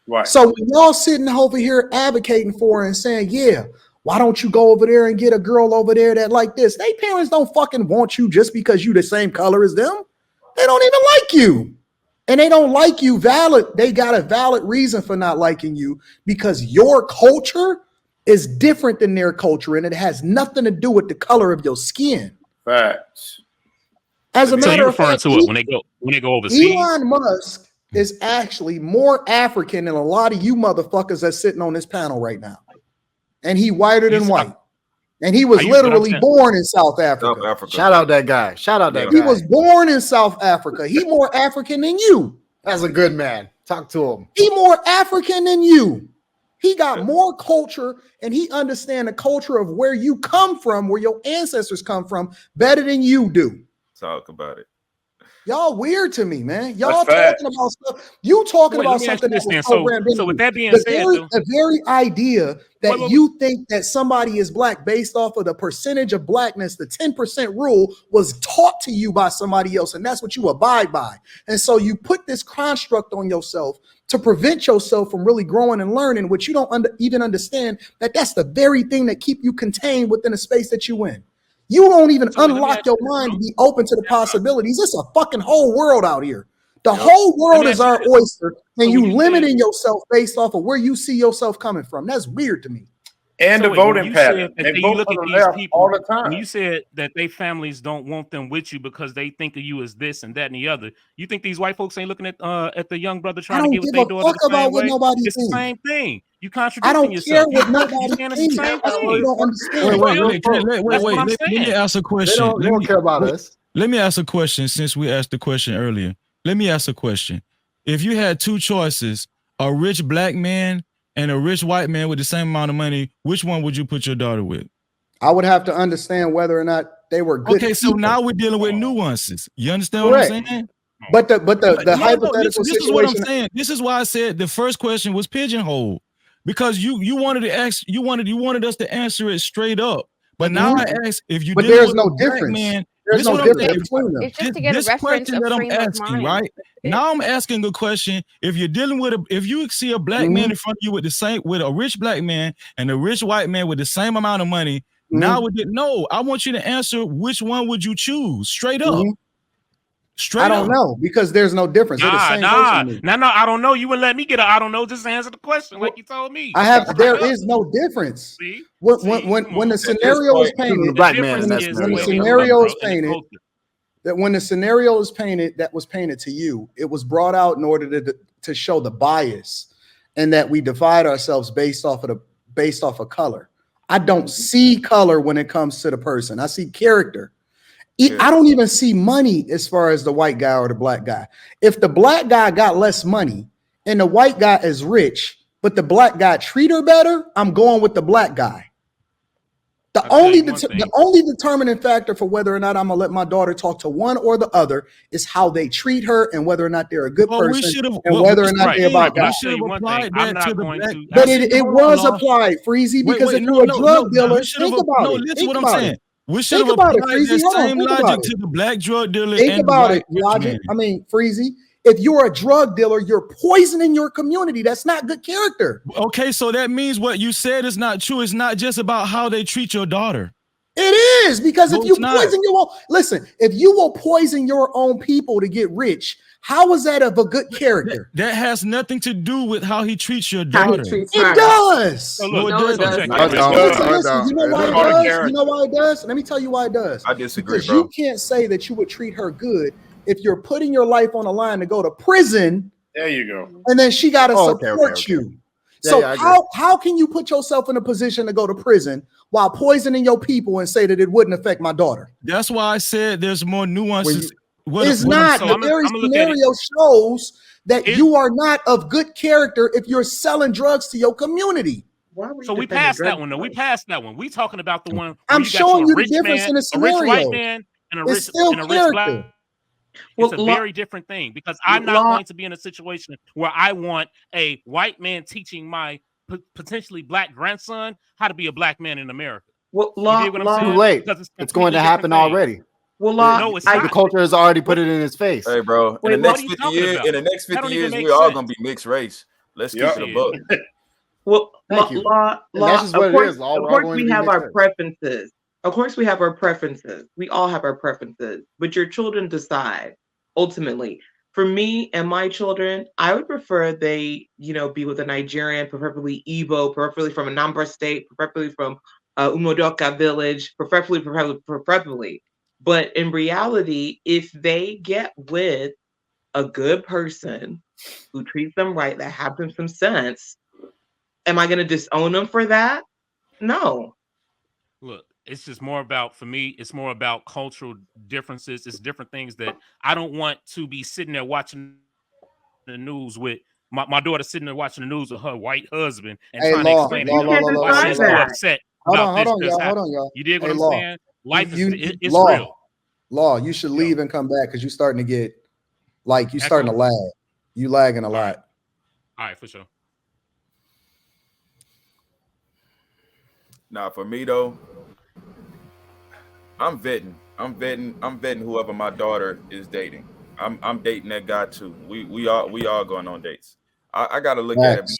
Right. So when y'all sitting over here advocating for it and saying, yeah, why don't you go over there and get a girl over there that like this? They parents don't fucking want you just because you the same color as them. They don't even like you. And they don't like you valid. They got a valid reason for not liking you because your culture is different than their culture. And it has nothing to do with the color of your skin. Facts. As a matter of fact, to it when they go overseas. Elon Musk is actually more African than a lot of you motherfuckers that's sitting on this panel right now. And he whiter than white. And he was literally born in South Africa. Shout out that guy. Shout out that guy. He was born in South Africa. He more African than you. That's a good man. Talk to him. He more African than you. He got more culture and he understands the culture of where you come from, where your ancestors come from, better than you do. Talk about it. Y'all weird to me, man. Y'all talking about stuff. You talking about something that was programmed in. So with that being said, the very idea that you think that somebody is black based off of the percentage of blackness, the 10% rule was taught to you by somebody else, and that's what you abide by. And so you put this construct on yourself to prevent yourself from really growing and learning, which you don't even understand that that's the very thing that keep you contained within a space that you in. You don't even unlock your mind to be open to the possibilities. It's a fucking whole world out here. The whole world is our oyster, and you limiting yourself based off of where you see yourself coming from. That's weird to me. And the voting pattern. They vote look for at the these left people all the time. When you said that they families don't want them with you because they think of you as this and that and the other. You think these white folks ain't looking at the young brother trying to get with their daughter the same way? It's the same thing. You contradicting yourself. I don't care what nobody thinks. Don't understand. Wait. Let me ask a question. They don't care about us. Let me ask a question since we asked the question earlier. Let me ask a question. If you had two choices, a rich black man and a rich white man with the same amount of money, which one would you put your daughter with? I would have to understand whether or not they were good. Okay, so now we're dealing with nuances. You understand what I'm saying? But the hypothetical this situation. Is what I'm saying. This is why I said the first question was pigeonhole, because you wanted to ask, you wanted us to answer it straight up. But now I ask if you. But there's no difference. There's no difference between them. It's just to get a reference of frame of mind. Right now, I'm asking a question. If you're dealing with if you see a black man in front of you with a rich black man and a rich white man with the same amount of money, now I want you to answer which one would you choose straight up. I don't know because there's no difference. No, I don't know. You wouldn't let me get I don't know. Just answer the question like you told me. There is no difference. See? When the scenario is painted, when the scenario is painted that was painted to you, it was brought out in order to show the bias and that we divide ourselves based off of color. I don't see color when it comes to the person. I see character. I don't even see money as far as the white guy or the black guy. If the black guy got less money and the white guy is rich, but the black guy treat her better, I'm going with the black guy. The only determining factor for whether or not I'm gonna let my daughter talk to one or the other is how they treat her and whether or not they're a good person and whether or not they're about God. But it was applied, Freezy, because if you're a drug dealer, think about it. Listen what I'm saying. We should have applied the same logic to the black drug dealer. Think about it, logic. I mean, Freezy. If you're a drug dealer, you're poisoning your community. That's not good character. Okay, so that means what you said is not true. It's not just about how they treat your daughter. It is, because if you poison your own, listen, if you will poison your own people to get rich, how is that of a good character? That has nothing to do with how he treats your daughter. It does. No, it does. You know why it does? You know why it does? Let me tell you why it does. I disagree, because you can't say that you would treat her good if you're putting your life on the line to go to prison. There you go. And then she got to support you. So how can you put yourself in a position to go to prison while poisoning your people and say that it wouldn't affect my daughter? That's why I said there's more nuances. It's not. The very scenario shows that you are not of good character if you're selling drugs to your community. So we passed that one, though. We passed that one. We talking about the one. I'm showing you the difference in the scenario. A rich white man and a rich black. It's a very different thing, because I'm not going to be in a situation where I want a white man teaching my potentially black grandson how to be a black man in America. Well, too late. It's going to happen already. Well, no, it's not. The culture has already put it in his face. Hey, bro. In the next 50 years, we all gonna be mixed race. Let's keep it a book. Well, Thank you. Law, that's just what it is. Of course, we have our preferences. Of course, we have our preferences. We all have our preferences, but your children decide ultimately. For me and my children, I would prefer they, be with a Nigerian, preferably Igbo, preferably from a Anambra state, preferably from Umudoka village, preferably. But in reality, if they get with a good person who treats them right, that have them some sense, am I going to disown them for that? No. Look, it's just more about, for me, it's more about cultural differences. It's different things that I don't want to be sitting there watching the news with my daughter sitting there watching the news with her white husband and trying to explain why she's so upset about this. Hold on, y'all. You dig what I'm saying? Life is real. Law, you should leave and come back because you're starting to get starting to lag. You lagging a lot. All right, for sure. Now, for me though, I'm vetting whoever my daughter is dating. I'm dating that guy too. We all going on dates. I gotta look at it.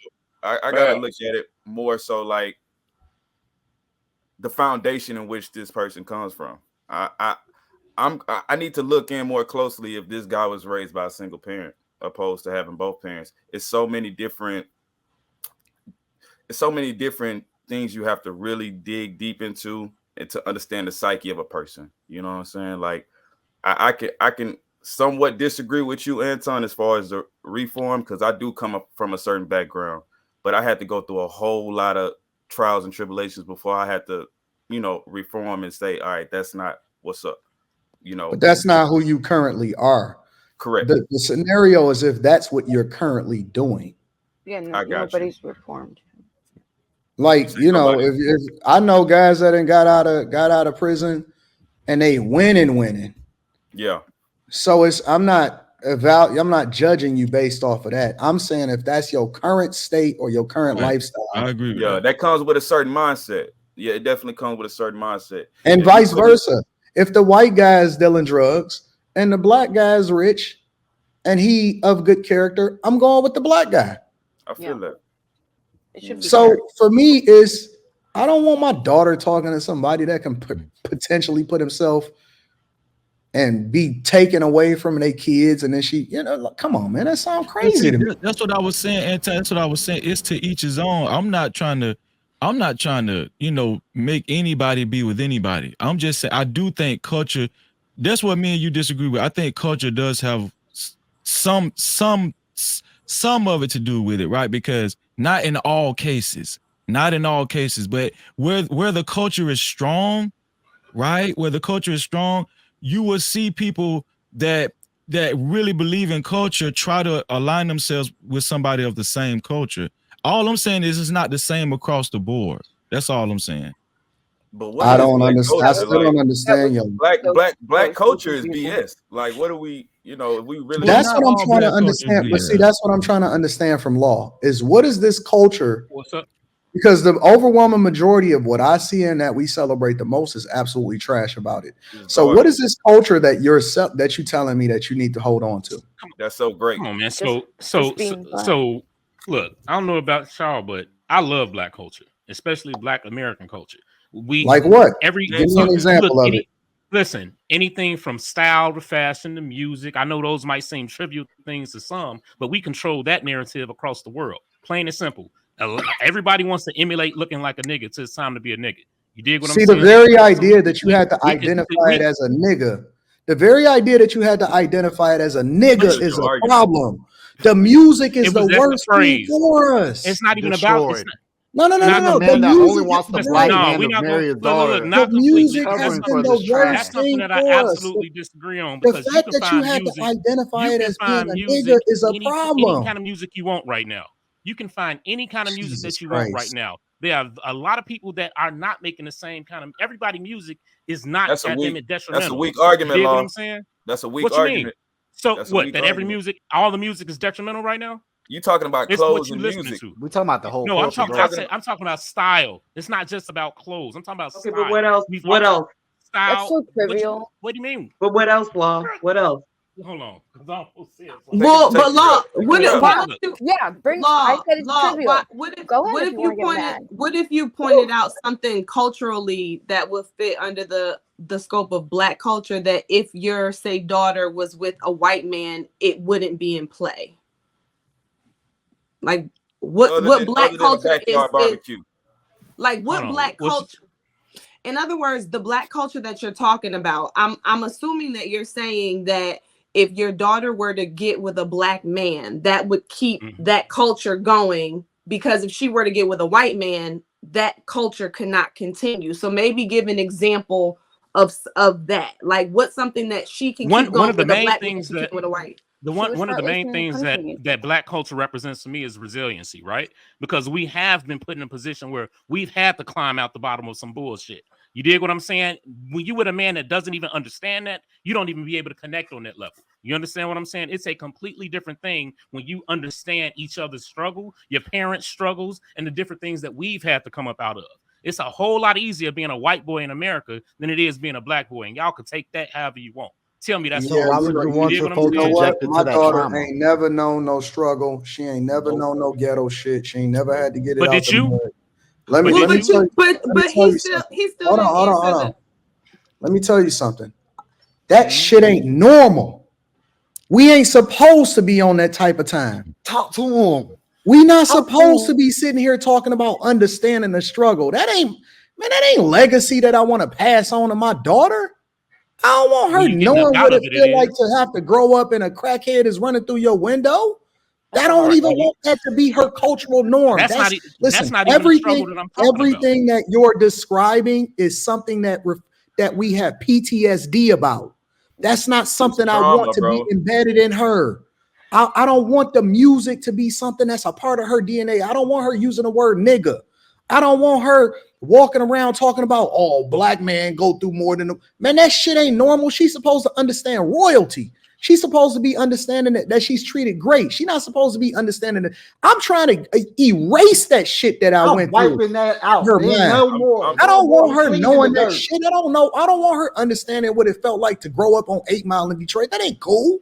I gotta look at it more so like the foundation in which this person comes from. I need to look in more closely if this guy was raised by a single parent opposed to having both parents. It's so many different things you have to really dig deep into and to understand the psyche of a person. You know what I'm saying? Like I can somewhat disagree with you, Anton, as far as the reform, because I do come up from a certain background, but I had to go through a whole lot of trials and tribulations before I had to, reform and say, all right, that's not what's up. But that's not who you currently are. Correct. The scenario is if that's what you're currently doing. Yeah, nobody's reformed. Like, if I know guys that got out of prison and they winning. Yeah. So I'm not judging you based off of that. I'm saying if that's your current state or your current lifestyle. I agree. Yeah, that comes with a certain mindset. Yeah, it definitely comes with a certain mindset. And vice versa. If the white guy is dealing drugs and the black guy is rich and he of good character, I'm going with the black guy. I feel that. So for me, I don't want my daughter talking to somebody that can potentially put himself and be taken away from their kids, and then she, come on, man, that sounds crazy to me. That's what I was saying, Anton. That's what I was saying. It's to each his own. I'm not trying to, make anybody be with anybody. I'm just saying I do think culture. That's what me and you disagree with. I think culture does have some of it to do with it, right? Because not in all cases, but where the culture is strong, right? Where the culture is strong, you will see people that really believe in culture try to align themselves with somebody of the same culture. All I'm saying is it's not the same across the board. That's all I'm saying. But I don't understand. I still don't understand you. Black culture is BS. Like, what do we? We really. That's what I'm trying to understand. But see, that's what I'm trying to understand from Law is what is this culture? What's up? Because the overwhelming majority of what I see in that we celebrate the most is absolutely trash about it. So what is this culture that you're telling me that you need to hold on to? That's so great. Come on, man. So look, I don't know about y'all, but I love black culture, especially black American culture. We like what? Give me an example of it. Listen, anything from style to fashion to music. I know those might seem trivial things to some, but we control that narrative across the world. Plain and simple. Everybody wants to emulate looking like a nigga till it's time to be a nigga. You dig what I'm saying? See, the very idea that you had to identify it as a nigga, the very idea that you had to identify it as a nigga is a problem. The music is the worst thing for us. It's not even about. No. The man that only wants the black man to marry marry his daughter. The music has been the worst thing that for I us. absolutely disagree on. The fact that you had to identify it as being a nigga is a problem. Any kind of music you want right now. You can find any kind of music that you want right now. There are a lot of people that are not making the same kind of. Everybody music is not detrimental. That's a weak argument, you know what I'm saying? That's a weak argument. So what? That every music, all the music is detrimental right now? You talking about clothes and music? We're talking about the whole. No, I'm talking about style. It's not just about clothes. I'm talking about style. But what else? What else? Style. That's so trivial. What do you mean? But what else, Law? What else? Hold on, because I almost said something. Well, but law, what if bring law, I said it's law, trivial. what if Go ahead what if if you you want to get mad. what if you pointed out something culturally that would fit under the scope of Black culture, that if your, say, daughter was with a white man, it wouldn't be in play? Like what Black culture is barbecue. Like what Black culture? In other words, the Black culture that you're talking about, I'm assuming that you're saying that if your daughter were to get with a Black man, that would keep that culture going, because if she were to get with a white man, that culture could not continue. So maybe give an example of that. Like what's something that she can keep going one of the with main a Black things man that with a white. One of the main things that Black culture represents to me is resiliency, right? Because we have been put in a position where we've had to climb out the bottom of some bullshit. You dig what I'm saying? When you with a man that doesn't even understand that, you don't even be able to connect on that level. You understand what I'm saying? It's a completely different thing when you understand each other's struggle, your parents' struggles, and the different things that we've had to come up out of. It's a whole lot easier being a white boy in America than it is being a Black boy, and y'all can take that however you want. Tell me that's why would you want your folks injected to that trauma? My daughter ain't never known no struggle. She ain't never known no ghetto shit. She ain't never had to get it out. But did you? Let me tell you. But he still hold on. Let me tell you something. That shit ain't normal. We ain't supposed to be on that type of time. Talk to him. We not supposed to be sitting here talking about understanding the struggle. That ain't legacy that I want to pass on to my daughter. I don't want her knowing what it feel like to have to grow up and a crackhead is running through your window. I don't even want that to be her cultural norm. Listen, everything that you're describing is something that we have PTSD about. That's not something I want to be embedded in her. I don't want the music to be something that's a part of her DNA. I don't want her using the word nigga. I don't want her walking around talking about, oh, Black man go through more than man. That shit ain't normal. She's supposed to understand royalty. She's supposed to be understanding that she's treated great. She's not supposed to be understanding that. I'm trying to erase that shit that I went through. Wiping that out. Her mind. No more. I don't want her knowing that shit. I don't want her understanding what it felt like to grow up on 8 Mile in Detroit. That ain't cool.